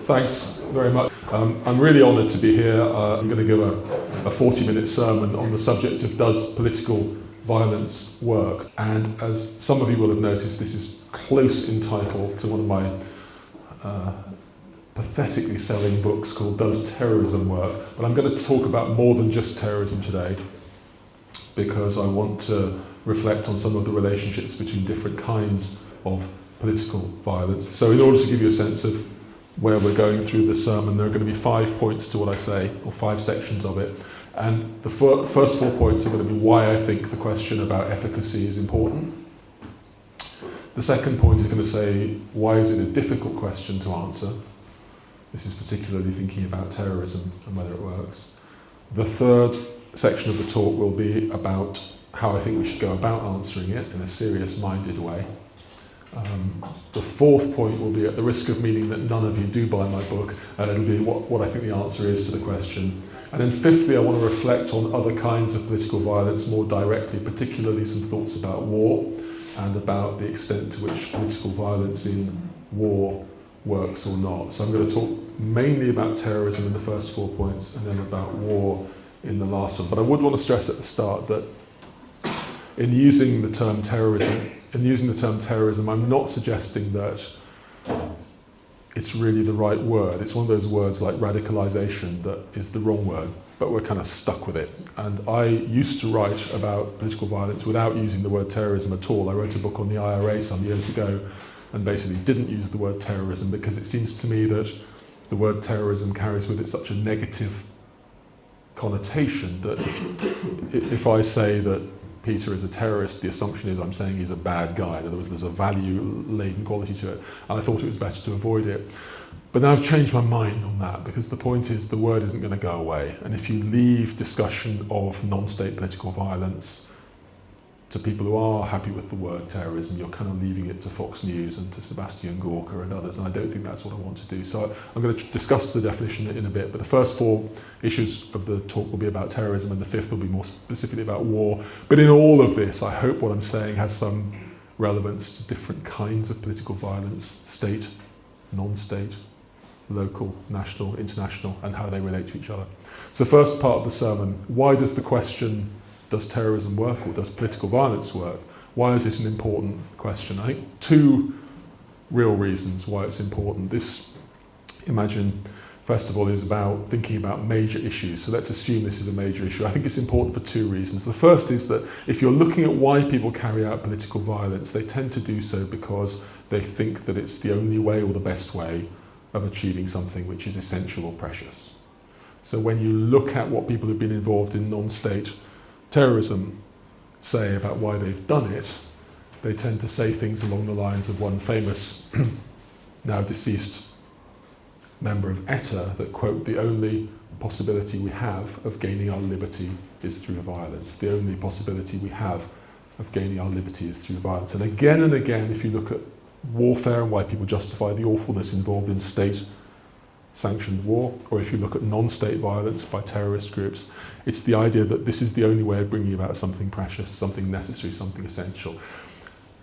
Thanks very much. I'm really honoured to be here. I'm going to give a 40-minute sermon on the subject of does political violence work? And as some of you will have noticed, this is close in title to one of my pathetically selling books called Does Terrorism Work? But I'm going to talk about more than just terrorism today, because I want to reflect on some of the relationships between different kinds of political violence. So in order to give you a sense of where we're going through the sermon, there are going to be 5 points to what I say, or 5 sections of it. And the first 4 points are going to be why I think the question about efficacy is important. The second point is going to say, why is it a difficult question to answer? This is particularly thinking about terrorism and whether it works. The third section of the talk will be about how I think we should go about answering it in a serious-minded way. The fourth point will be, at the risk of meaning that none of you do buy my book, it'll be what I think the answer is to the question. And then fifthly, I want to reflect on other kinds of political violence more directly, particularly some thoughts about war and about the extent to which political violence in war works or not. So I'm going to talk mainly about terrorism in the first 4 points and then about war in the last one. But I would want to stress at the start that in using the term terrorism, I'm not suggesting that it's really the right word. It's one of those words like radicalisation that is the wrong word, but we're kind of stuck with it. And I used to write about political violence without using the word terrorism at all. I wrote a book on the IRA some years ago and basically didn't use the word terrorism because it seems to me that the word terrorism carries with it such a negative connotation that if I say that Peter is a terrorist, the assumption is I'm saying he's a bad guy. In other words, there's a value-laden quality to it, and I thought it was better to avoid it. But now I've changed my mind on that, because the point is the word isn't going to go away. And if you leave discussion of non-state political violence to people who are happy with the word terrorism, you're kind of leaving it to Fox News and to Sebastian Gorka and others, and I don't think that's what I want to do. So I'm going to discuss the definition in a bit, but the first 4 issues of the talk will be about terrorism, and the 5th will be more specifically about war. But in all of this, I hope what I'm saying has some relevance to different kinds of political violence: state, non-state, local, national, international, and how they relate to each other. So first part of the sermon, why does the question, does terrorism work or does political violence work? Why is it an important question? I think 2 real reasons why it's important. This, imagine, first of all, is about thinking about major issues. So let's assume this is a major issue. I think it's important for 2 reasons. The first is that if you're looking at why people carry out political violence, they tend to do so because they think that it's the only way or the best way of achieving something which is essential or precious. So when you look at what people who've been involved in non-state terrorism say about why they've done it, they tend to say things along the lines of one famous, now deceased member of ETA that, quote, the only possibility we have of gaining our liberty is through violence. The only possibility we have of gaining our liberty is through violence. And again, if you look at warfare and why people justify the awfulness involved in state-sanctioned war, or if you look at non-state violence by terrorist groups, it's the idea that this is the only way of bringing about something precious, something necessary, something essential.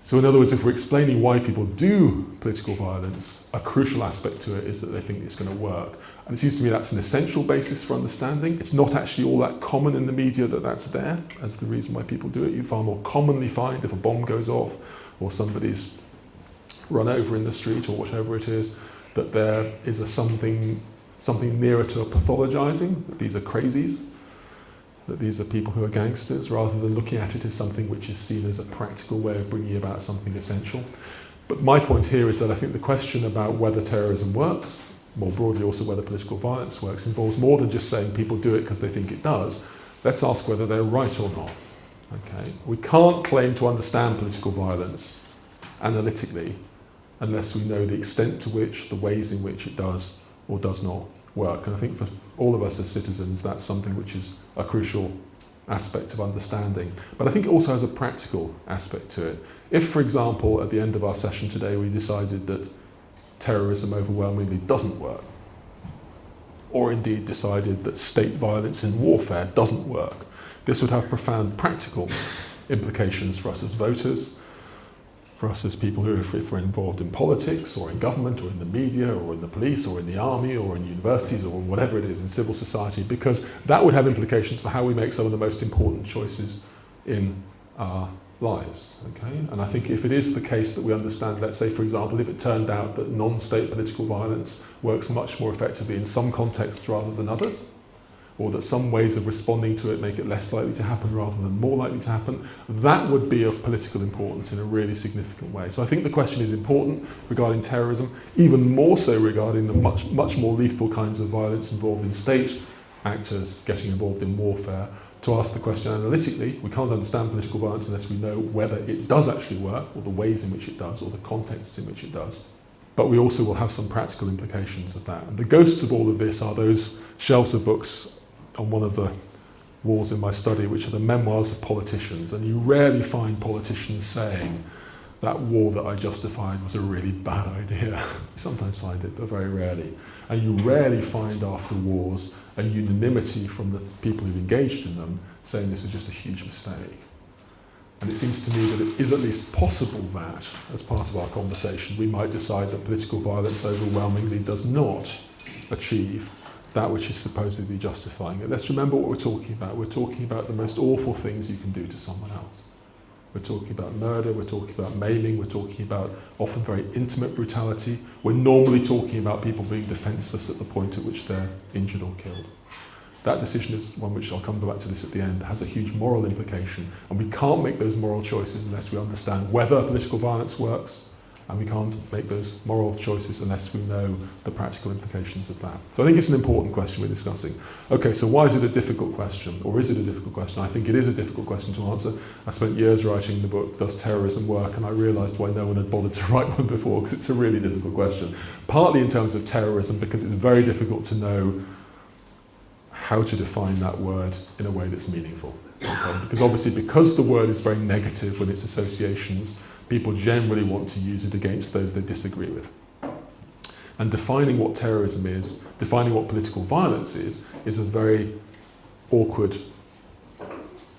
So in other words, if we're explaining why people do political violence, a crucial aspect to it is that they think it's going to work. And it seems to me that's an essential basis for understanding. It's not actually all that common in the media that that's there as the reason why people do it. You far more commonly find if a bomb goes off or somebody's run over in the street or whatever it is, that there is something nearer to a pathologizing, that these are crazies, that these are people who are gangsters, rather than looking at it as something which is seen as a practical way of bringing about something essential. But my point here is that I think the question about whether terrorism works, more broadly also whether political violence works, involves more than just saying people do it because they think it does. Let's ask whether they're right or not. Okay? We can't claim to understand political violence analytically unless we know the extent to which, the ways in which it does or does not work. And I think for all of us as citizens, that's something which is a crucial aspect of understanding. But I think it also has a practical aspect to it. If, for example, at the end of our session today, we decided that terrorism overwhelmingly doesn't work, or indeed decided that state violence in warfare doesn't work, this would have profound practical implications for us as voters, for us as people who, if we're involved in politics or in government or in the media or in the police or in the army or in universities or whatever it is in civil society, because that would have implications for how we make some of the most important choices in our lives. Okay? And I think if it is the case that we understand, let's say, for example, if it turned out that non-state political violence works much more effectively in some contexts rather than others, or that some ways of responding to it make it less likely to happen rather than more likely to happen, that would be of political importance in a really significant way. So I think the question is important regarding terrorism, even more so regarding the much more lethal kinds of violence involved in state actors getting involved in warfare, to ask the question analytically. We can't understand political violence unless we know whether it does actually work, or the ways in which it does, or the contexts in which it does. But we also will have some practical implications of that. And the ghosts of all of this are those shelves of books on one of the walls in my study, which are the memoirs of politicians. And you rarely find politicians saying that war that I justified was a really bad idea. You sometimes find it, but very rarely. And you rarely find after wars a unanimity from the people who've engaged in them saying this was just a huge mistake. And it seems to me that it is at least possible that, as part of our conversation, we might decide that political violence overwhelmingly does not achieve that which is supposedly justifying it. Let's remember what we're talking about. We're talking about the most awful things you can do to someone else. We're talking about murder, we're talking about maiming, we're talking about often very intimate brutality. We're normally talking about people being defenceless at the point at which they're injured or killed. That decision is one which, I'll come back to this at the end, has a huge moral implication, and we can't make those moral choices unless we understand whether political violence works, and we can't make those moral choices unless we know the practical implications of that. So I think it's an important question we're discussing. Okay, so why is it a difficult question? Or is it a difficult question? I think it is a difficult question to answer. I spent years writing the book, Does Terrorism Work? And I realised why no one had bothered to write one before, because it's a really difficult question. Partly in terms of terrorism, because it's very difficult to know how to define that word in a way that's meaningful. Okay? Because obviously, because the word is very negative with its associations, people generally want to use it against those they disagree with. And defining what terrorism is, defining what political violence is a very awkward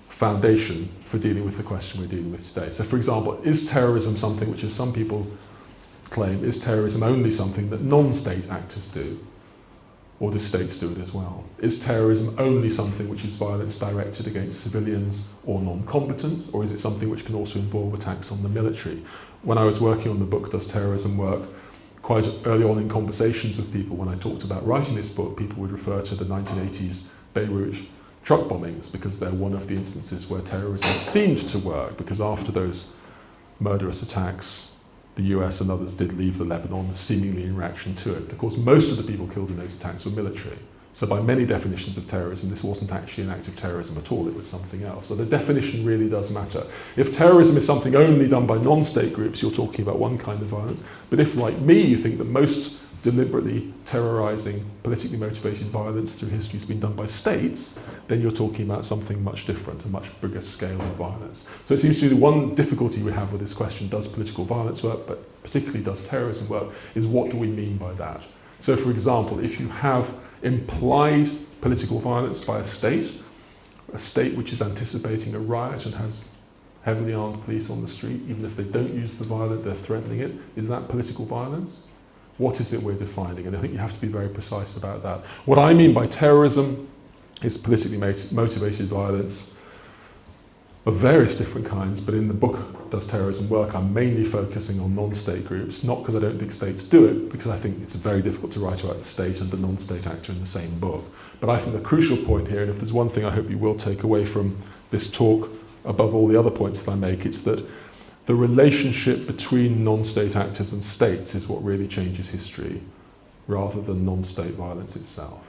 foundation for dealing with the question we're dealing with today. So for example, is terrorism something which, as some people claim, is terrorism only something that non-state actors do? Or do states do it as well? Is terrorism only something which is violence directed against civilians or non-combatants, or is it something which can also involve attacks on the military? When I was working on the book, Does Terrorism Work?, quite early on in conversations with people, when I talked about writing this book, people would refer to the 1980s Beirut truck bombings, because they're one of the instances where terrorism seemed to work, because after those murderous attacks, the US and others did leave the Lebanon, seemingly in reaction to it. Of course, most of the people killed in those attacks were military. So by many definitions of terrorism, this wasn't actually an act of terrorism at all, it was something else. So the definition really does matter. If terrorism is something only done by non-state groups, you're talking about one kind of violence. But if, like me, you think that most deliberately terrorising, politically motivated violence through history has been done by states, then you're talking about something much different, a much bigger scale of violence. So it seems to me the one difficulty we have with this question, does political violence work, but particularly does terrorism work, is what do we mean by that? So for example, if you have implied political violence by a state which is anticipating a riot and has heavily armed police on the street, even if they don't use the violence, they're threatening it, is that political violence? What is it we're defining? And I think you have to be very precise about that. What I mean by terrorism is politically motivated violence of various different kinds, but in the book, Does Terrorism Work?, I'm mainly focusing on non-state groups, not because I don't think states do it, because I think it's very difficult to write about the state and the non-state actor in the same book. But I think the crucial point here, and if there's one thing I hope you will take away from this talk, above all the other points that I make, it's that the relationship between non-state actors and states is what really changes history, rather than non-state violence itself.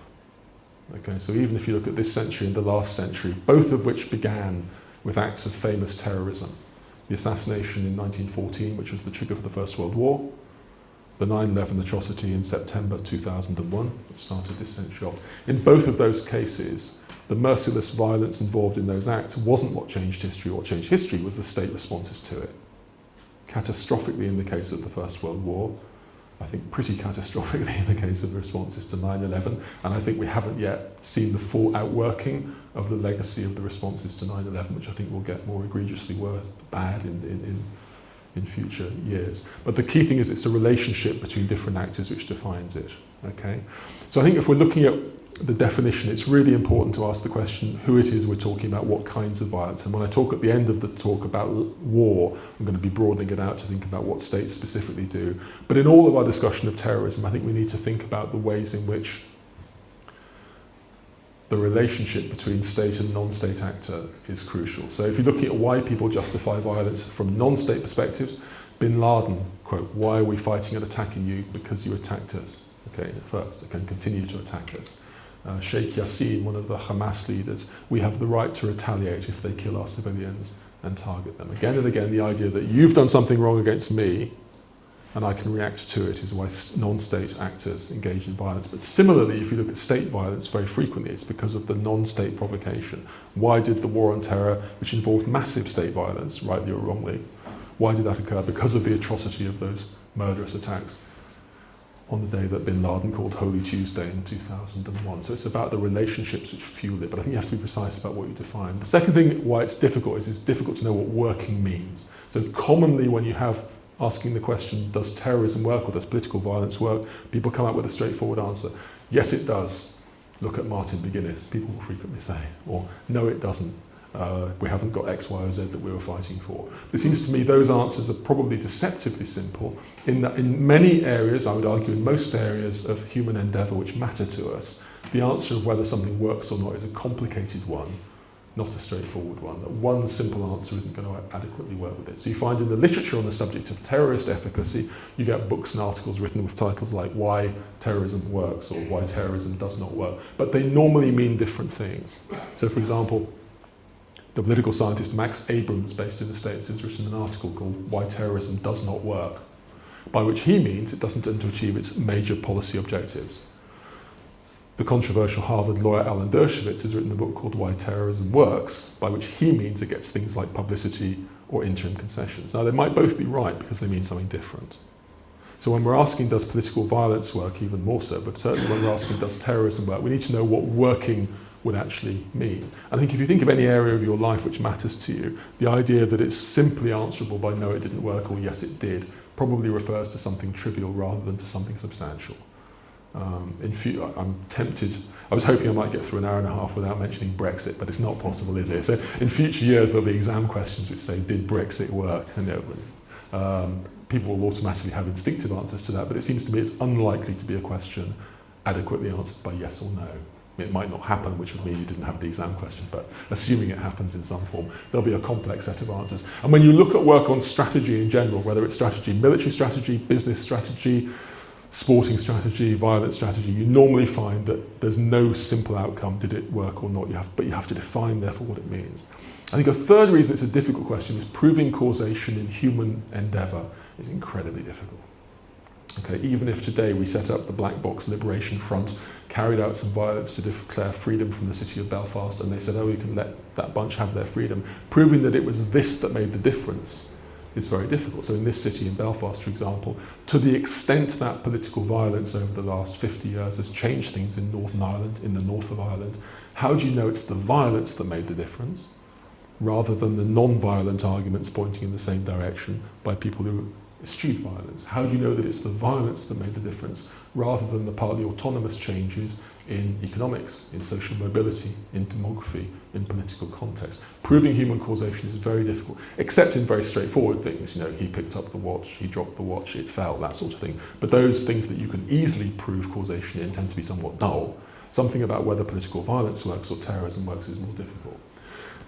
Okay, so even if you look at this century and the last century, both of which began with acts of famous terrorism, the assassination in 1914, which was the trigger for the First World War, the 9/11 atrocity in September 2001, which started this century off. In both of those cases, the merciless violence involved in those acts wasn't what changed history. What changed history was the state responses to it. Catastrophically in the case of the First World War, I think pretty catastrophically in the case of the responses to 9/11, and I think we haven't yet seen the full outworking of the legacy of the responses to 9/11, which I think will get more egregiously bad in future years. But the key thing is it's a relationship between different actors which defines it. Okay? So I think if we're looking at the definition, it's really important to ask the question who it is we're talking about, what kinds of violence. And when I talk at the end of the talk about war, I'm going to be broadening it out to think about what states specifically do. But in all of our discussion of terrorism, I think we need to think about the ways in which the relationship between state and non-state actor is crucial. So if you're looking at why people justify violence from non-state perspectives, Bin Laden, quote, "Why are we fighting and attacking you? Because you attacked us." Okay, first, they can continue to attack us. Sheikh Yassin, one of the Hamas leaders, "We have the right to retaliate if they kill our civilians and target them." Again and again, the idea that you've done something wrong against me and I can react to it is why non-state actors engage in violence. But similarly, if you look at state violence, very frequently it's because of the non-state provocation. Why did the war on terror, which involved massive state violence, rightly or wrongly, why did that occur? Because of the atrocity of those murderous attacks on the day that Bin Laden called Holy Tuesday in 2001. So it's about the relationships which fuel it, but I think you have to be precise about what you define. The second thing why it's difficult is it's difficult to know what working means. So commonly when you have asking the question, does terrorism work or does political violence work, people come up with a straightforward answer. Yes, it does. Look at Martin McGuinness, people will frequently say. Or, no, it doesn't. We haven't got X, Y, or Z that we were fighting for. It seems to me those answers are probably deceptively simple in that in many areas, I would argue in most areas of human endeavour which matter to us, the answer of whether something works or not is a complicated one, not a straightforward one. That one simple answer isn't going to adequately work with it. So you find in the literature on the subject of terrorist efficacy, you get books and articles written with titles like Why Terrorism Works or Why Terrorism Does Not Work, but they normally mean different things. So for example, the political scientist Max Abrams, based in the States, has written an article called Why Terrorism Does Not Work, by which he means it doesn't tend to achieve its major policy objectives. The controversial Harvard lawyer Alan Dershowitz has written a book called Why Terrorism Works, by which he means it gets things like publicity or interim concessions. Now, they might both be right because they mean something different. So when we're asking does political violence work, even more so, but certainly when we're asking does terrorism work, we need to know what working would actually mean. I think if you think of any area of your life which matters to you, the idea that it's simply answerable by no, it didn't work or yes, it did, probably refers to something trivial rather than to something substantial. I'm tempted, I was hoping I might get through an hour and a half without mentioning Brexit, but it's not possible, is it? So in future years there'll be exam questions which say, did Brexit work? And people will automatically have instinctive answers to that, but it seems to me it's unlikely to be a question adequately answered by yes or no. It might not happen, which would mean you didn't have the exam question, but assuming it happens in some form, there'll be a complex set of answers. And when you look at work on strategy in general, whether it's strategy, military strategy, business strategy, sporting strategy, violence strategy, you normally find that there's no simple outcome, did it work or not, but you have to define therefore what it means. I think a third reason it's a difficult question is proving causation in human endeavour is incredibly difficult. Okay, even if today we set up the Black Box Liberation Front, carried out some violence to declare freedom from the city of Belfast, and they said, oh, you can let that bunch have their freedom, proving that it was this that made the difference is very difficult. So in this city, in Belfast, for example, to the extent that political violence over the last 50 years has changed things in Northern Ireland, in the north of Ireland, how do you know it's the violence that made the difference, rather than the non-violent arguments pointing in the same direction by people who eschewed violence? How do you know that it's the violence that made the difference, rather than the partly autonomous changes in economics, in social mobility, in demography, in political context? Proving human causation is very difficult, except in very straightforward things. You know, he picked up the watch, he dropped the watch, it fell, that sort of thing. But those things that you can easily prove causation in tend to be somewhat dull. Something about whether political violence works or terrorism works is more difficult.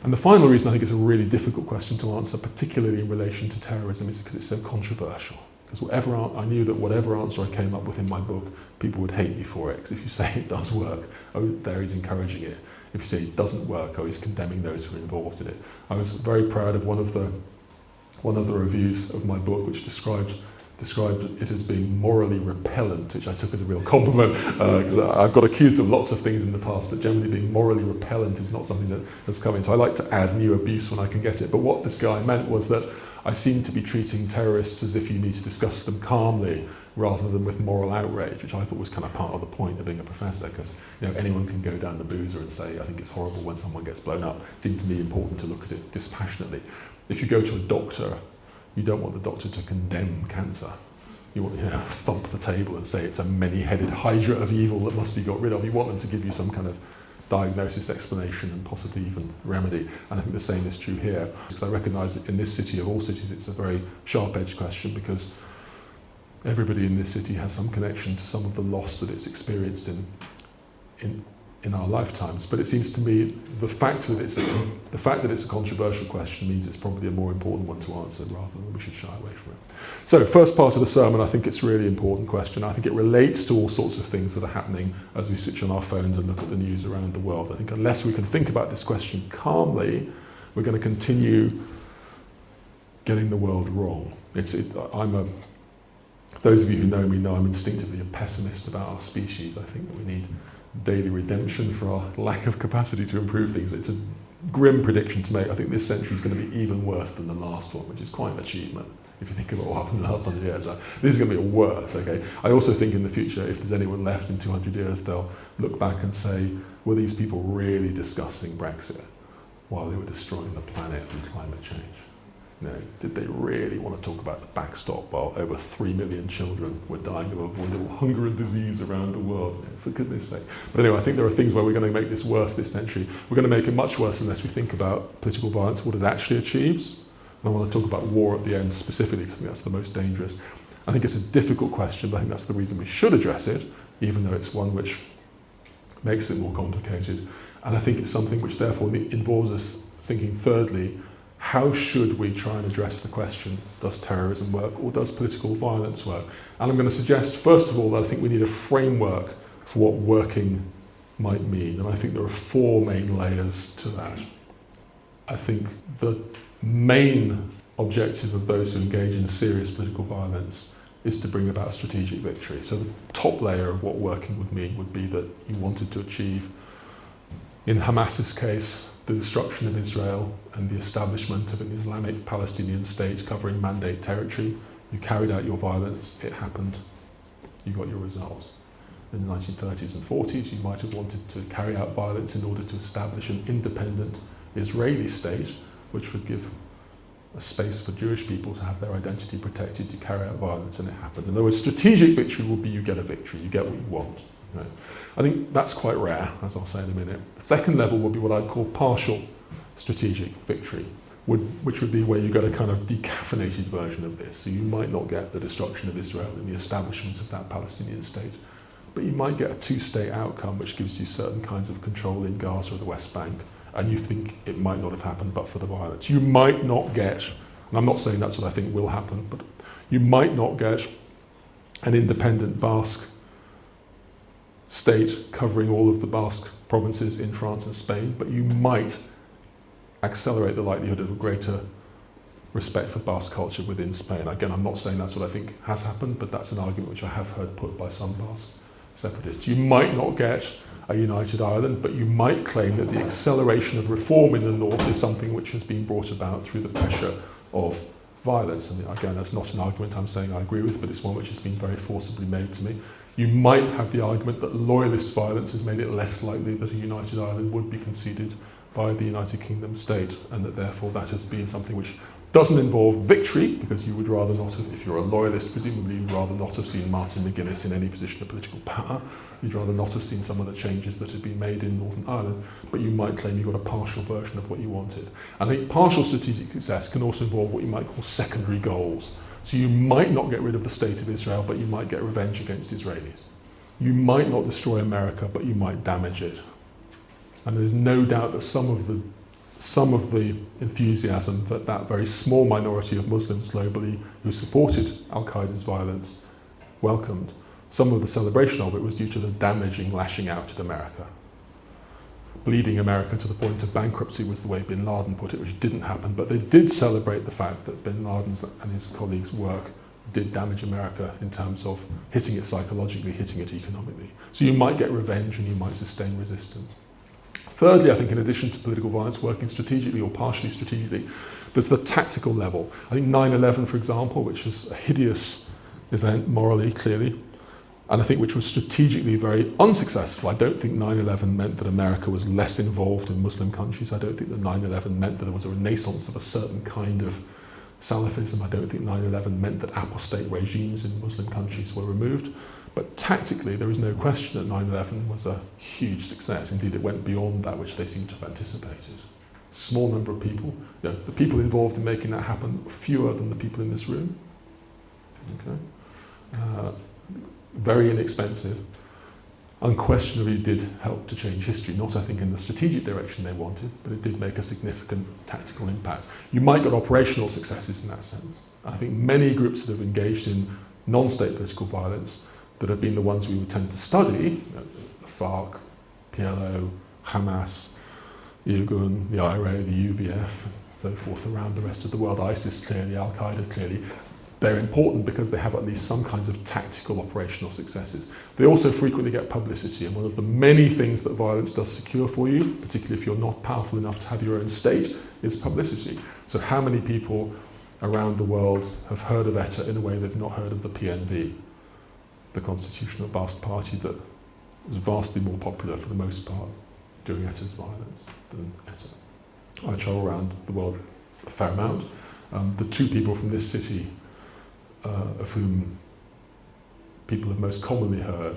And the final reason I think it's a really difficult question to answer, particularly in relation to terrorism, is because it's so controversial. Because I knew that whatever answer I came up with in my book, people would hate me for it. Because if you say it does work, oh, there he's encouraging it. If you say it doesn't work, oh, he's condemning those who are involved in it. I was very proud of one of the reviews of my book, which described it as being morally repellent, which I took as a real compliment, because I've got accused of lots of things in the past, but generally being morally repellent is not something that has come in. So I like to add new abuse when I can get it. But what this guy meant was that I seem to be treating terrorists as if you need to discuss them calmly rather than with moral outrage, which I thought was kind of part of the point of being a professor, because anyone can go down the boozer and say, I think it's horrible when someone gets blown up. It seemed to me important to look at it dispassionately. If you go to a doctor, You don't want the doctor to condemn cancer. You want to thump the table and say it's a many-headed hydra of evil that must be got rid of. You want them to give you some kind of diagnosis, explanation, and possibly even remedy. And I think the same is true here. Because I recognise that in this city, of all cities, it's a very sharp-edged question, because everybody in this city has some connection to some of the loss that it's experienced in our lifetimes. But it seems to me the fact that it's a controversial question means it's probably a more important one to answer, rather than we should shy away from it. So, first part of the sermon, I think it's a really important question. I think it relates to all sorts of things that are happening as we switch on our phones and look at the news around the world. I think unless we can think about this question calmly, we're going to continue getting the world wrong. Those of you who know me know I'm instinctively a pessimist about our species. I think that we need daily redemption for our lack of capacity to improve things. It's a grim prediction to make. I think this century is going to be even worse than the last one, which is quite an achievement if you think of what happened in the last 100 years. This is going to be worse, okay? I also think in the future, if there's anyone left in 200 years, they'll look back and say, were these people really discussing Brexit while they were destroying the planet through climate change? Did they really want to talk about the backstop while over 3 million children were dying of avoidable hunger and disease around the world? For goodness sake. But anyway, I think there are things where we're going to make this worse this century. We're going to make it much worse unless we think about political violence, what it actually achieves. And I want to talk about war at the end specifically, because I think that's the most dangerous. I think it's a difficult question, but I think that's the reason we should address it, even though it's one which makes it more complicated. And I think it's something which therefore involves us thinking, thirdly, how should we try and address the question, does terrorism work or does political violence work? And I'm going to suggest, first of all, that I think we need a framework for what working might mean. And I think there are 4 main layers to that. I think the main objective of those who engage in serious political violence is to bring about strategic victory. So the top layer of what working would mean would be that you wanted to achieve, in Hamas's case, the destruction of Israel and the establishment of an Islamic Palestinian state covering Mandate territory. You carried out your violence, it happened, you got your result. In the 1930s and 40s, you might have wanted to carry out violence in order to establish an independent Israeli state, which would give a space for Jewish people to have their identity protected. You carry out violence and it happened. In other words, strategic victory will be you get a victory, you get what you want. Right? I think that's quite rare, as I'll say in a minute. The second level would be what I'd call partial strategic victory, which would be where you get a kind of decaffeinated version of this. So you might not get the destruction of Israel and the establishment of that Palestinian state, but you might get a 2-state outcome which gives you certain kinds of control in Gaza or the West Bank, and you think it might not have happened but for the violence. You might not get, and I'm not saying that's what I think will happen, but you might not get an independent Basque state covering all of the Basque provinces in France and Spain, but you might accelerate the likelihood of a greater respect for Basque culture within Spain. Again, I'm not saying that's what I think has happened, but that's an argument which I have heard put by some Basque separatists. You might not get a united Ireland, but you might claim that the acceleration of reform in the north is something which has been brought about through the pressure of violence. And again, that's not an argument I'm saying I agree with, but it's one which has been very forcibly made to me. You might have the argument that loyalist violence has made it less likely that a united Ireland would be conceded by the United Kingdom state, and that therefore that has been something which doesn't involve victory, because you would rather not have, if you're a loyalist, presumably you'd rather not have seen Martin McGuinness in any position of political power. You'd rather not have seen some of the changes that had been made in Northern Ireland, but you might claim you got a partial version of what you wanted. I think partial strategic success can also involve what you might call secondary goals. So you might not get rid of the state of Israel, but you might get revenge against Israelis. You might not destroy America, but you might damage it. And there's no doubt that some of the enthusiasm that that very small minority of Muslims globally who supported Al-Qaeda's violence welcomed, some of the celebration of it was due to the damaging lashing out at America. Bleeding America to the point of bankruptcy was the way bin Laden put it, which didn't happen, but they did celebrate the fact that bin Laden's and his colleagues' work did damage America in terms of hitting it psychologically, hitting it economically. So you might get revenge and you might sustain resistance. Thirdly, I think in addition to political violence, working strategically or partially strategically, there's the tactical level. I think 9/11, for example, which was a hideous event morally, clearly, and I think which was strategically very unsuccessful. I don't think 9/11 meant that America was less involved in Muslim countries. I don't think that 9/11 meant that there was a renaissance of a certain kind of Salafism. I don't think 9/11 meant that apostate regimes in Muslim countries were removed. But tactically, there is no question that 9/11 was a huge success. Indeed, it went beyond that which they seem to have anticipated. Small number of people, the people involved in making that happen, fewer than the people in this room. Okay, very inexpensive. Unquestionably did help to change history, not I think in the strategic direction they wanted, but it did make a significant tactical impact. You might get operational successes in that sense. I think many groups that have engaged in non-state political violence that have been the ones we would tend to study, the FARC, PLO, Hamas, Irgun, the IRA, the UVF, so forth around the rest of the world, ISIS clearly, Al-Qaeda clearly. They're important because they have at least some kinds of tactical operational successes. They also frequently get publicity, and one of the many things that violence does secure for you, particularly if you're not powerful enough to have your own state, is publicity. So how many people around the world have heard of ETA in a way they've not heard of the PNV, the Constitutional Ba'ath Party that was vastly more popular for the most part during ETA's violence than ETA. I travel around the world a fair amount. The two people from this city of whom people have most commonly heard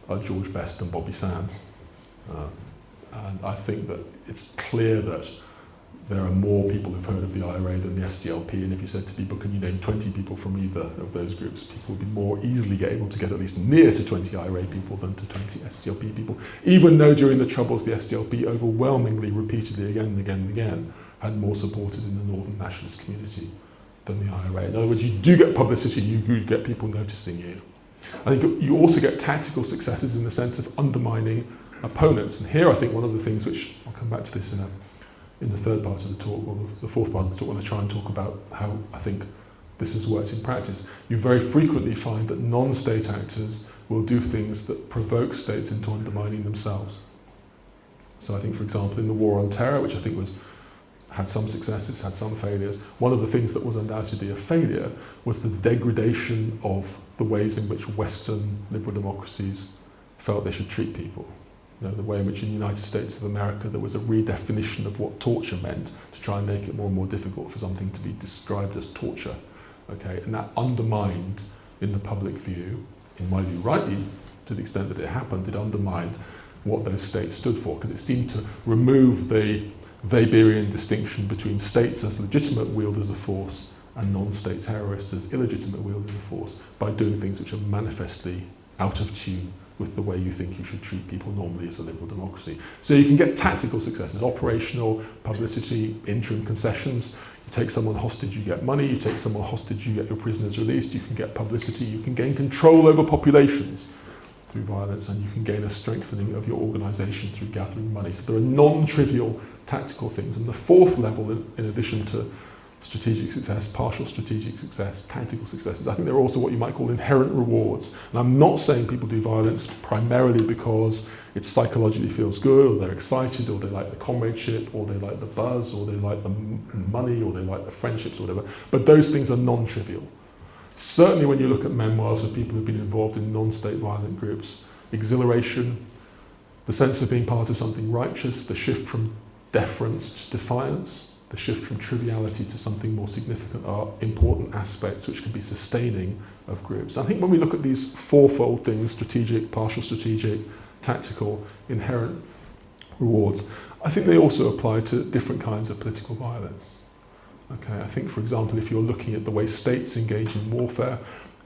are George Best and Bobby Sands. And I think that it's clear that there are more people who've heard of the IRA than the SDLP, and if you said to people, can you name 20 people from either of those groups, people would be more easily able to get at least near to 20 IRA people than to 20 SDLP people, even though during the Troubles the SDLP overwhelmingly, repeatedly, again and again and again, had more supporters in the Northern nationalist community than the IRA. In other words, you do get publicity, you do get people noticing you. I think you also get tactical successes in the sense of undermining opponents. And here I think one of the things which, I'll come back to this in the third part of the talk, or the fourth part of the talk, when I try and talk about how I think this has worked in practice. You very frequently find that non-state actors will do things that provoke states into undermining themselves. So I think, for example, in the War on Terror, which I think had some successes, had some failures. One of the things that was undoubtedly a failure was the degradation of the ways in which Western liberal democracies felt they should treat people. The way in which in the United States of America there was a redefinition of what torture meant to try and make it more and more difficult for something to be described as torture. Okay, and that undermined, in the public view, in my view rightly, to the extent that it happened, it undermined what those states stood for, because it seemed to remove the Weberian distinction between states as legitimate wielders of force and non-state terrorists as illegitimate wielders of force by doing things which are manifestly out of tune with the way you think you should treat people normally as a liberal democracy. So you can get tactical successes, operational, publicity, interim concessions. You take someone hostage, you get money. You take someone hostage, you get your prisoners released. You can get publicity. You can gain control over populations through violence, and you can gain a strengthening of your organisation through gathering money. So there are non-trivial tactical things. And the fourth level, in addition to strategic success, partial strategic success, tactical successes, I think there are also what you might call inherent rewards. And I'm not saying people do violence primarily because it psychologically feels good, or they're excited, or they like the comradeship, or they like the buzz, or they like the money, or they like the friendships, or whatever. But those things are non-trivial. Certainly when you look at memoirs of people who've been involved in non-state violent groups, exhilaration, the sense of being part of something righteous, the shift from deference to defiance, the shift from triviality to something more significant are important aspects which can be sustaining of groups. I think when we look at these fourfold things, strategic, partial strategic, tactical, inherent rewards, I think they also apply to different kinds of political violence. Okay, I think, for example, if you're looking at the way states engage in warfare,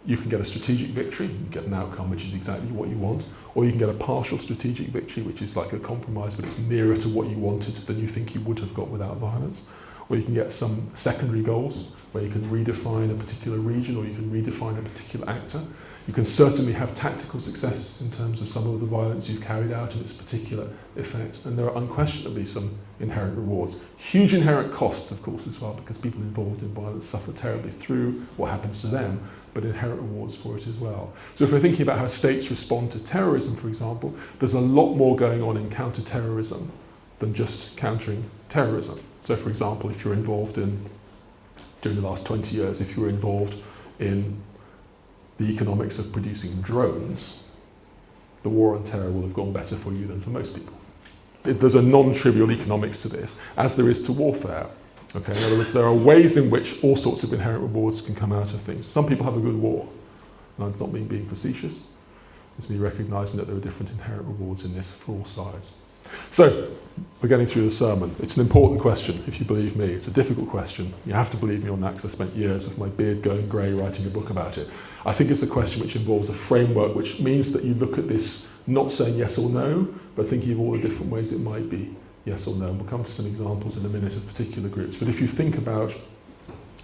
you can get a strategic victory, you can get an outcome which is exactly what you want, or you can get a partial strategic victory, which is like a compromise, but it's nearer to what you wanted than you think you would have got without violence. Or you can get some secondary goals, where you can redefine a particular region, or you can redefine a particular actor. You can certainly have tactical successes in terms of some of the violence you've carried out and its particular effect, and there are unquestionably some inherent rewards. Huge inherent costs, of course, as well, because people involved in violence suffer terribly through what happens to them, but inherent rewards for it as well. So if we're thinking about how states respond to terrorism, for example, there's a lot more going on in counter-terrorism than just countering terrorism. So for example, if you're involved in, during the last 20 years, if you're involved in the economics of producing drones, the war on terror will have gone better for you than for most people. There's a non-trivial economics to this, as there is to warfare. Okay, in other words, there are ways in which all sorts of inherent rewards can come out of things. Some people have a good war, and I'm not being facetious. It's me recognising that there are different inherent rewards in this for all sides. So, we're getting through the sermon. It's an important question, if you believe me. It's a difficult question. You have to believe me on that because I spent years with my beard going grey writing a book about it. I think it's a question which involves a framework, which means that you look at this not saying yes or no, but thinking of all the different ways it might be yes or no. And we'll come to some examples in a minute of particular groups. But if you think about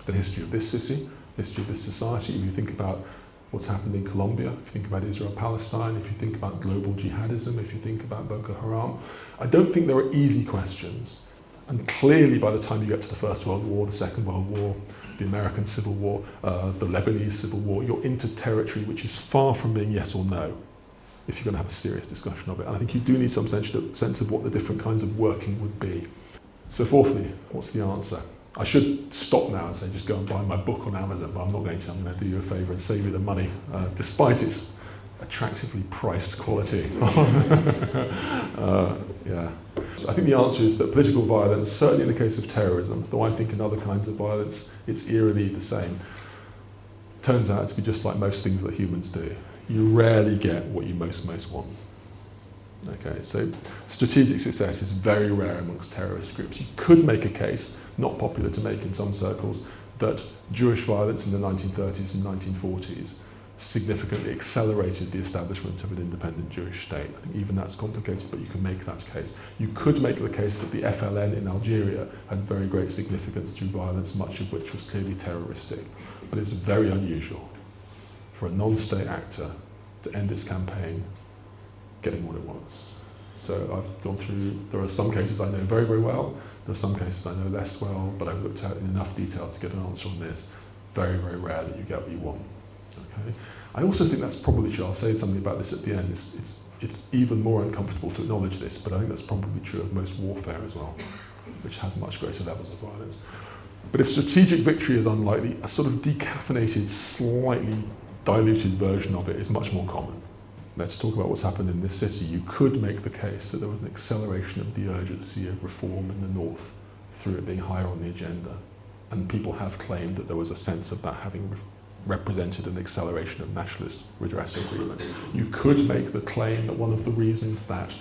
the history of this city, history of this society, if you think about what's happened in Colombia, if you think about Israel-Palestine, if you think about global jihadism, if you think about Boko Haram, I don't think there are easy questions. And clearly by the time you get to the First World War, the Second World War, the American Civil War, the Lebanese Civil War, you're into territory which is far from being yes or no, if you're going to have a serious discussion of it. And I think you do need some sense of what the different kinds of working would be. So fourthly, what's the answer? I should stop now and say just go and buy my book on Amazon, but I'm not going to. I'm going to do you a favour and save you the money, despite its attractively priced quality. Yeah. So I think the answer is that political violence, certainly in the case of terrorism, though I think in other kinds of violence it's eerily the same, turns out to be just like most things that humans do. You rarely get what you most want. Okay, so strategic success is very rare amongst terrorist groups. You could make a case, not popular to make in some circles, that Jewish violence in the 1930s and 1940s significantly accelerated the establishment of an independent Jewish state. I think even that's complicated, but you can make that case. You could make the case that the FLN in Algeria had very great significance through violence, much of which was clearly terroristic. But it's very unusual for a non-state actor to end its campaign getting what it wants. So I've gone through, there are some cases I know very, very well, there are some cases I know less well, but I've looked at in enough detail to get an answer on this. Very, very rare that you get what you want. Okay. I also think that's probably true. I'll say something about this at the end. It's even more uncomfortable to acknowledge this, but I think that's probably true of most warfare as well, which has much greater levels of violence. But if strategic victory is unlikely, a sort of decaffeinated, slightly diluted version of it is much more common. Let's talk about what's happened in this city. You could make the case that there was an acceleration of the urgency of reform in the north through it being higher on the agenda. And people have claimed that there was a sense of that having represented an acceleration of nationalist redress agreement. You could make the claim that one of the reasons that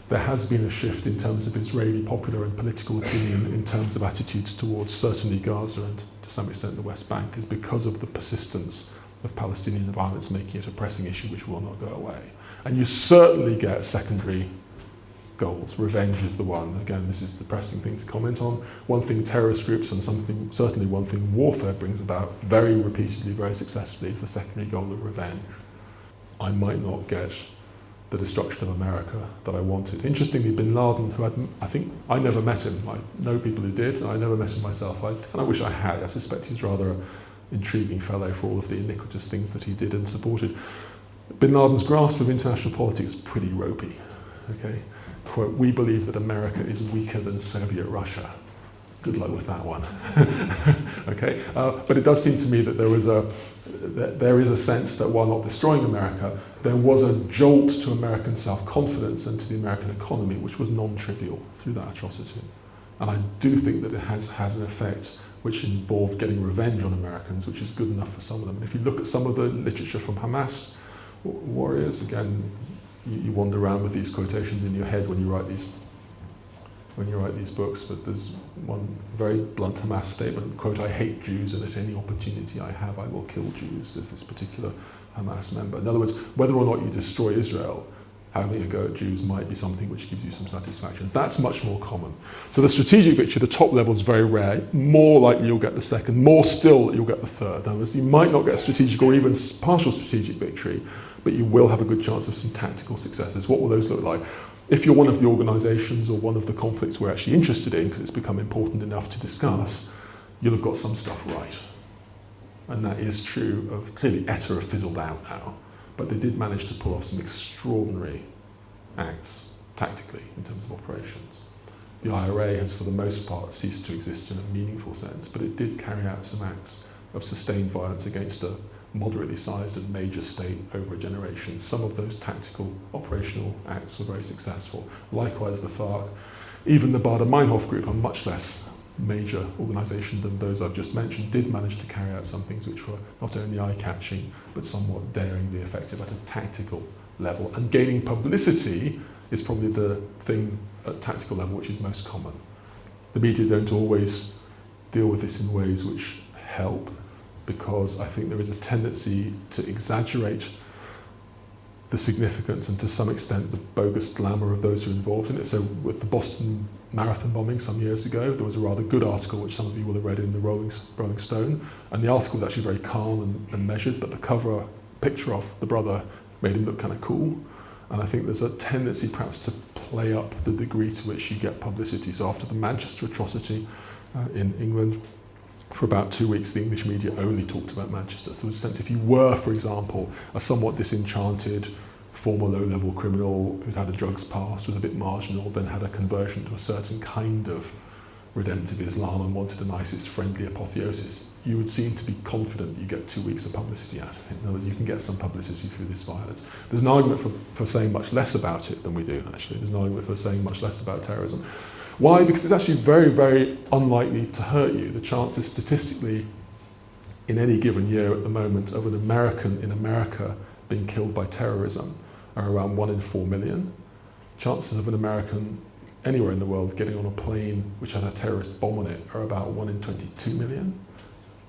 there has been a shift in terms of Israeli popular and political opinion in terms of attitudes towards certainly Gaza and to some extent the West Bank is because of the persistence of Palestinian violence making it a pressing issue which will not go away. And you certainly get secondary goals. Revenge is the one. Again, this is the pressing thing to comment on. One thing terrorist groups and certainly one thing warfare brings about very repeatedly, very successfully is the secondary goal of revenge. I might not get the destruction of America that I wanted. Interestingly, bin Laden, who I think I never met him. I know people who did, and I never met him myself. I wish I had. I suspect he's rather an intriguing fellow for all of the iniquitous things that he did and supported. Bin Laden's grasp of international politics is pretty ropey. Okay, quote, "We believe that America is weaker than Soviet Russia." Good luck with that one. Okay, but it does seem to me that there is a sense that while not destroying America, there was a jolt to American self-confidence and to the American economy, which was non-trivial through that atrocity. And I do think that it has had an effect which involved getting revenge on Americans, which is good enough for some of them. And if you look at some of the literature from Hamas warriors, again, you wander around with these quotations in your head when you write these books, but there's one very blunt Hamas statement, quote, "I hate Jews and at any opportunity I have I will kill Jews," says this particular Hamas member. In other words, whether or not you destroy Israel, having a go at Jews might be something which gives you some satisfaction. That's much more common. So the strategic victory, the top level, is very rare. More likely you'll get the second, more still you'll get the third. In other words, you might not get a strategic or even partial strategic victory, but you will have a good chance of some tactical successes. What will those look like? If you're one of the organisations or one of the conflicts we're actually interested in, because it's become important enough to discuss, you'll have got some stuff right. And that is true of, clearly ETA have fizzled out now, but they did manage to pull off some extraordinary acts tactically in terms of operations. The IRA has for the most part ceased to exist in a meaningful sense, but it did carry out some acts of sustained violence against a moderately sized and major state over a generation. Some of those tactical operational acts were very successful. Likewise the FARC. Even the Baader-Meinhof group are much less major organisation than those I've just mentioned, did manage to carry out some things which were not only eye-catching, but somewhat daringly effective at a tactical level. And gaining publicity is probably the thing at tactical level which is most common. The media don't always deal with this in ways which help, because I think there is a tendency to exaggerate the significance and to some extent the bogus glamour of those who are involved in it. So with the Boston Marathon bombing some years ago, there was a rather good article which some of you will have read in the Rolling Stone, and the article was actually very calm and measured, but the cover picture of the brother made him look kind of cool. And I think there's a tendency perhaps to play up the degree to which you get publicity. So after the Manchester atrocity in England, for about 2 weeks, the English media only talked about Manchester. So there was a sense if you were, for example, a somewhat disenchanted former low-level criminal who'd had a drugs past, was a bit marginal, then had a conversion to a certain kind of redemptive Islam and wanted an ISIS-friendly apotheosis, you would seem to be confident you get 2 weeks of publicity out of it. In other words, you can get some publicity through this violence. There's an argument for saying much less about it than we do, actually. There's an argument for saying much less about terrorism. Why? Because it's actually very, very unlikely to hurt you. The chances statistically in any given year at the moment of an American in America being killed by terrorism are around 1 in 4 million. Chances of an American anywhere in the world getting on a plane which has a terrorist bomb on it are about 1 in 22 million.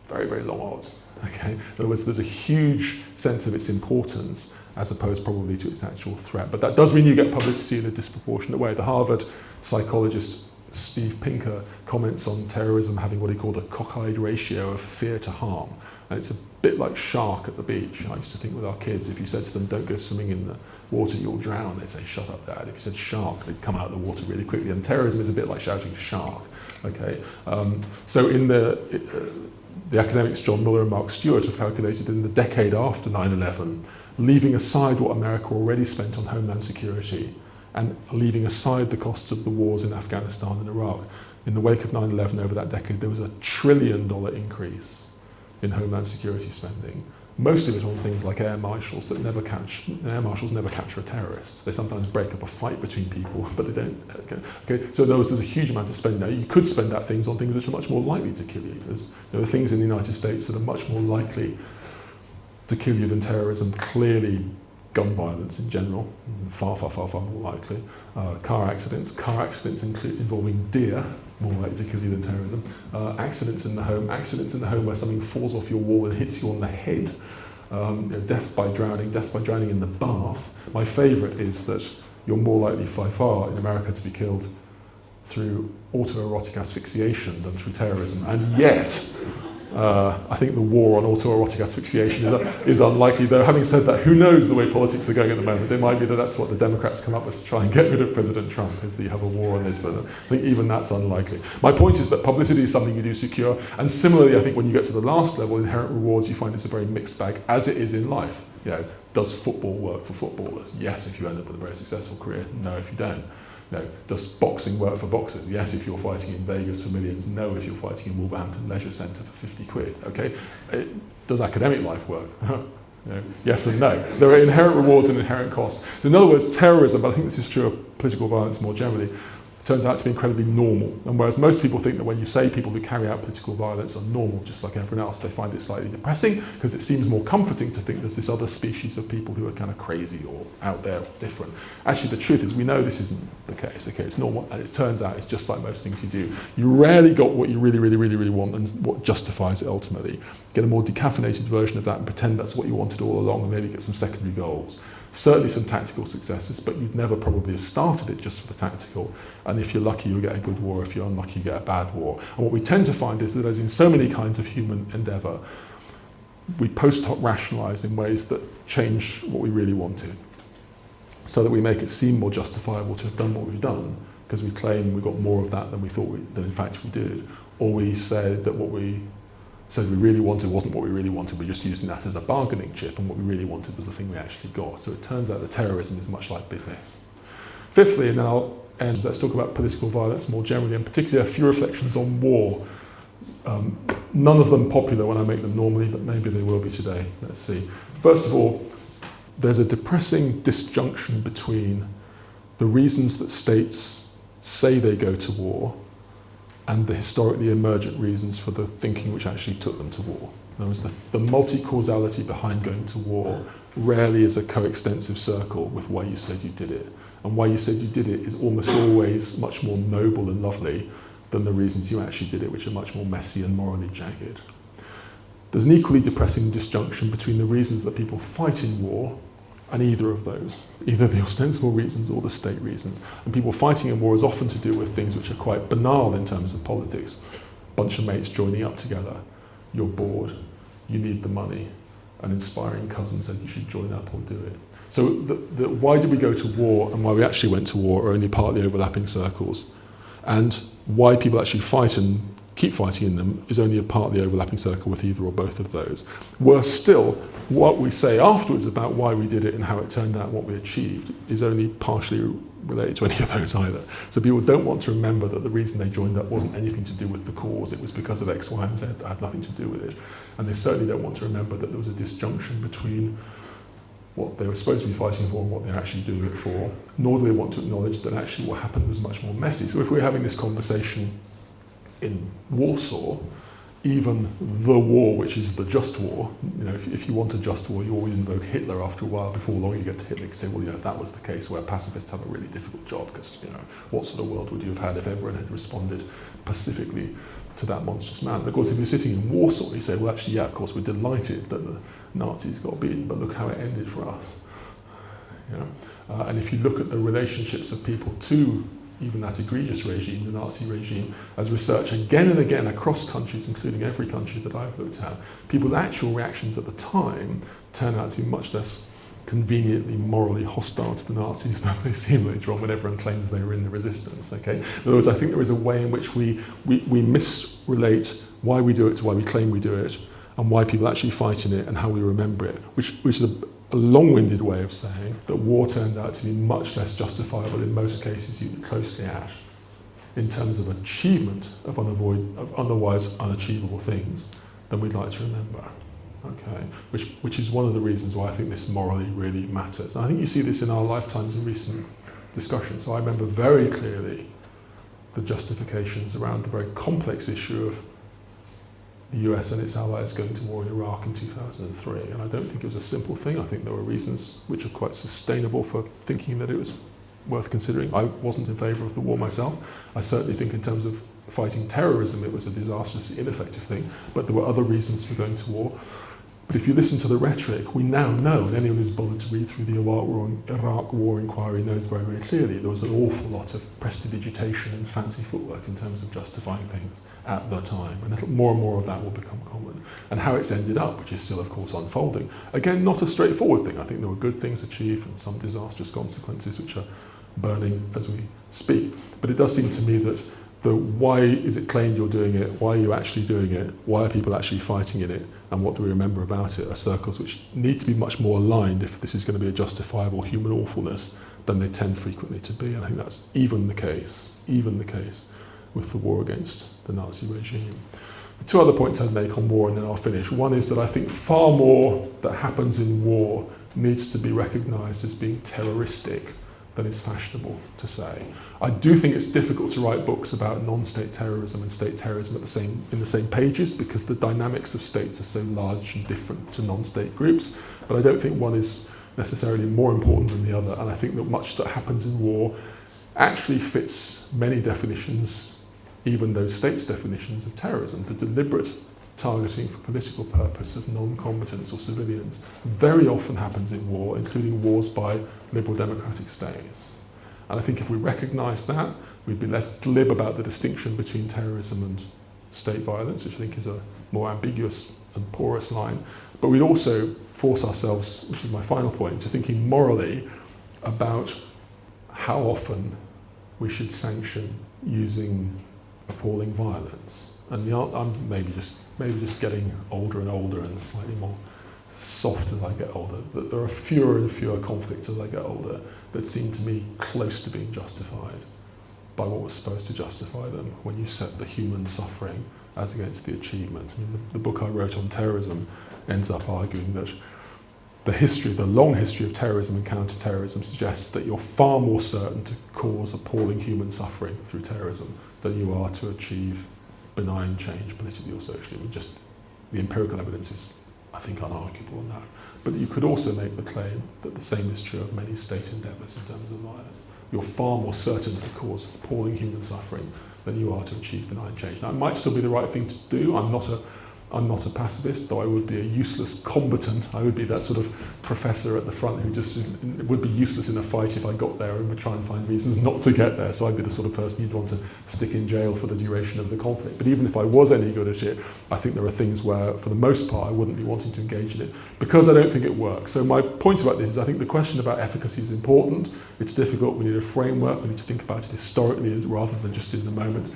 Very, very long odds. Okay? In other words, there's a huge sense of its importance as opposed probably to its actual threat. But that does mean you get publicity in a disproportionate way. The Harvard psychologist Steve Pinker comments on terrorism having what he called a cockeyed ratio of fear to harm. And it's a bit like shark at the beach. I used to think with our kids, if you said to them, don't go swimming in the water, you'll drown, they'd say, shut up, Dad. If you said shark, they'd come out of the water really quickly. And terrorism is a bit like shouting shark. Okay? So in the academics John Muller and Mark Stewart have calculated in the decade after 9/11, leaving aside what America already spent on homeland security and leaving aside the costs of the wars in Afghanistan and Iraq, in the wake of 9/11 over that decade, there was $1 trillion increase in homeland security spending. Most of it on things like air marshals that never capture a terrorist. They sometimes break up a fight between people, but they don't. Okay. So there's a huge amount of spending. Now, you could spend that things on things which are much more likely to kill you. There are things in the United States that are much more likely to kill you than terrorism. Clearly, gun violence in general, far, far, far, far more likely. Car accidents involving deer, more likely to kill you than terrorism. Accidents in the home where something falls off your wall and hits you on the head. Deaths by drowning in the bath. My favourite is that you're more likely by far in America to be killed through autoerotic asphyxiation than through terrorism. And yet, I think the war on autoerotic asphyxiation is unlikely, though having said that, who knows the way politics are going at the moment. It might be that that's what the Democrats come up with to try and get rid of President Trump, is that you have a war on this, but I think even that's unlikely. My point is that publicity is something you do secure, and similarly I think when you get to the last level, inherent rewards, you find it's a very mixed bag, as it is in life. Does football work for footballers? Yes, if you end up with a very successful career. No, if you don't. Does boxing work for boxers? Yes, if you're fighting in Vegas for millions. No, if you're fighting in Wolverhampton Leisure Centre for 50 quid. Okay? Does academic life work? Yes and no. There are inherent rewards and inherent costs. So in other words, terrorism, but I think this is true of political violence more generally, turns out to be incredibly normal. And whereas most people think that when you say people who carry out political violence are normal, just like everyone else, they find it slightly depressing because it seems more comforting to think there's this other species of people who are kind of crazy or out there different. Actually, the truth is we know this isn't the case. Okay, it's normal, and it turns out it's just like most things you do. You rarely got what you really, really, really, really want and what justifies it ultimately. Get a more decaffeinated version of that and pretend that's what you wanted all along and maybe get some secondary goals. Certainly some tactical successes, but you'd never probably have started it just for the tactical. And if you're lucky, you'll get a good war. If you're unlucky, you get a bad war. And what we tend to find is that as in so many kinds of human endeavour, we post hoc rationalise in ways that change what we really wanted, so that we make it seem more justifiable to have done what we've done, because we claim we got more of that than we thought than in fact we did. Or we said that what we said we really wanted wasn't what we really wanted, we're just using that as a bargaining chip, and what we really wanted was the thing we actually got. So it turns out that terrorism is much like business. Fifthly, and then I'll end, let's talk about political violence more generally, and particularly a few reflections on war. None of them popular when I make them normally, but maybe they will be today. Let's see. First of all, there's a depressing disjunction between the reasons that states say they go to war and the historically emergent reasons for the thinking which actually took them to war. In other words, the multi-causality behind going to war rarely is a coextensive circle with why you said you did it. And why you said you did it is almost always much more noble and lovely than the reasons you actually did it, which are much more messy and morally jagged. There's an equally depressing disjunction between the reasons that people fight in war and either of those, either the ostensible reasons or the state reasons. And people fighting in war is often to do with things which are quite banal in terms of politics. Bunch of mates joining up together, you're bored, you need the money, an inspiring cousin said you should join up or do it. So why did we go to war and why we actually went to war are only partly overlapping circles. And why people actually fight and keep fighting in them is only a partly overlapping circle with either or both of those. Worse still, what we say afterwards about why we did it and how it turned out and what we achieved is only partially related to any of those either. So people don't want to remember that the reason they joined up wasn't anything to do with the cause, it was because of X, Y and Z that had nothing to do with it. And they certainly don't want to remember that there was a disjunction between what they were supposed to be fighting for and what they're actually doing it for, nor do they want to acknowledge that actually what happened was much more messy. So if we're having this conversation in Warsaw, even the war, which is the just war, you know, if you want a just war, you always invoke Hitler after a while. Before long, you get to Hitler and say, well, you know, that was the case where pacifists have a really difficult job because, you know, what sort of world would you have had if everyone had responded pacifically to that monstrous man? And of course, if you're sitting in Warsaw, you say, well, actually, yeah, of course, we're delighted that the Nazis got beaten, but look how it ended for us. You know? And if you look at the relationships of people to even that egregious regime, the Nazi regime, as research again and again across countries, including every country that I've looked at, people's actual reactions at the time turn out to be much less conveniently morally hostile to the Nazis than they seem later on when everyone claims they were in the resistance. Okay? In other words, I think there is a way in which we misrelate why we do it to why we claim we do it, and why people actually fight in it and how we remember it, which is a long-winded way of saying that war turns out to be much less justifiable in most cases you look closely at in terms of achievement of otherwise unachievable things than we'd like to remember. Okay, which is one of the reasons why I think this morally really matters. And I think you see this in our lifetimes in recent discussions. So I remember very clearly the justifications around the very complex issue of the US and its allies going to war in Iraq in 2003. And I don't think it was a simple thing. I think there were reasons which are quite sustainable for thinking that it was worth considering. I wasn't in favour of the war myself. I certainly think in terms of fighting terrorism, it was a disastrously ineffective thing, but there were other reasons for going to war. But if you listen to the rhetoric, we now know, and anyone who's bothered to read through the Iraq War inquiry knows very, very clearly, there was an awful lot of prestidigitation and fancy footwork in terms of justifying things at the time. And more and more of that will become common. And how it's ended up, which is still, of course, unfolding. Again, not a straightforward thing. I think there were good things achieved and some disastrous consequences which are burning as we speak. But it does seem to me that the why is it claimed you're doing it, why are you actually doing it, why are people actually fighting in it, and what do we remember about it are circles which need to be much more aligned if this is going to be a justifiable human awfulness than they tend frequently to be. And I think that's even the case with the war against the Nazi regime. The two other points I'd make on war, and then I'll finish. One is that I think far more that happens in war needs to be recognised as being terroristic than is fashionable to say. I do think it's difficult to write books about non-state terrorism and state terrorism in the same pages because the dynamics of states are so large and different to non-state groups, but I don't think one is necessarily more important than the other, and I think that much that happens in war actually fits many definitions, even those states' definitions of terrorism. The deliberate targeting for political purpose of non-combatants or civilians very often happens in war, including wars by liberal democratic states. And I think if we recognise that, we'd be less glib about the distinction between terrorism and state violence, which I think is a more ambiguous and porous line. But we'd also force ourselves, which is my final point, to thinking morally about how often we should sanction using appalling violence. And I'm maybe just getting older and older and slightly more soft as I get older. That there are fewer and fewer conflicts as I get older that seem to me close to being justified by what was supposed to justify them when you set the human suffering as against the achievement. I mean, the book I wrote on terrorism ends up arguing that the long history of terrorism and counter-terrorism suggests that you're far more certain to cause appalling human suffering through terrorism than you are to achieve benign change politically or socially. I mean, just the empirical evidence is, I think, unarguable on that. But you could also make the claim that the same is true of many state endeavours in terms of violence. You're far more certain to cause appalling human suffering than you are to achieve benign change. Now, it might still be the right thing to do. I'm not a pacifist, though I would be a useless combatant. I would be that sort of professor at the front who just would be useless in a fight if I got there and would try and find reasons not to get there. So I'd be the sort of person you'd want to stick in jail for the duration of the conflict. But even if I was any good at it, I think there are things where, for the most part, I wouldn't be wanting to engage in it because I don't think it works. So my point about this is I think the question about efficacy is important. It's difficult. We need a framework. We need to think about it historically rather than just in the moment.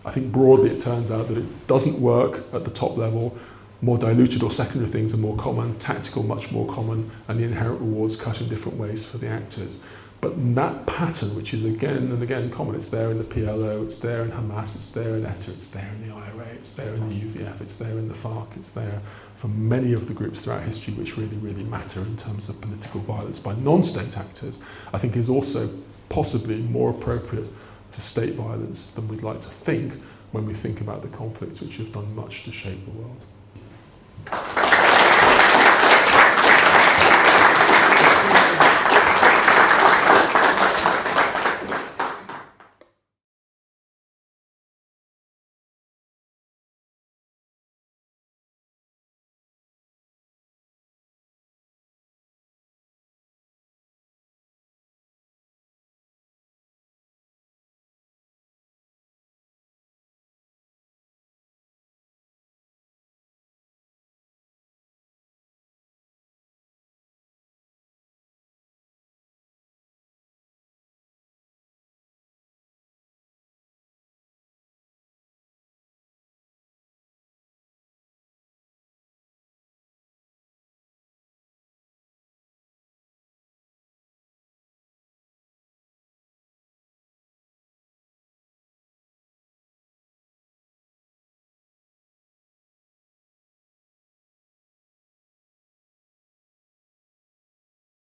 I think broadly it turns out that it doesn't work at the top level. More diluted or secondary things are more common, tactical much more common, and the inherent rewards cut in different ways for the actors. But that pattern, which is again and again common, it's there in the PLO, it's there in Hamas, it's there in ETA, it's there in the IRA, it's there in the UVF, it's there in the FARC, it's there for many of the groups throughout history which really, really matter in terms of political violence by non-state actors, I think is also possibly more appropriate to state violence than we'd like to think when we think about the conflicts which have done much to shape the world.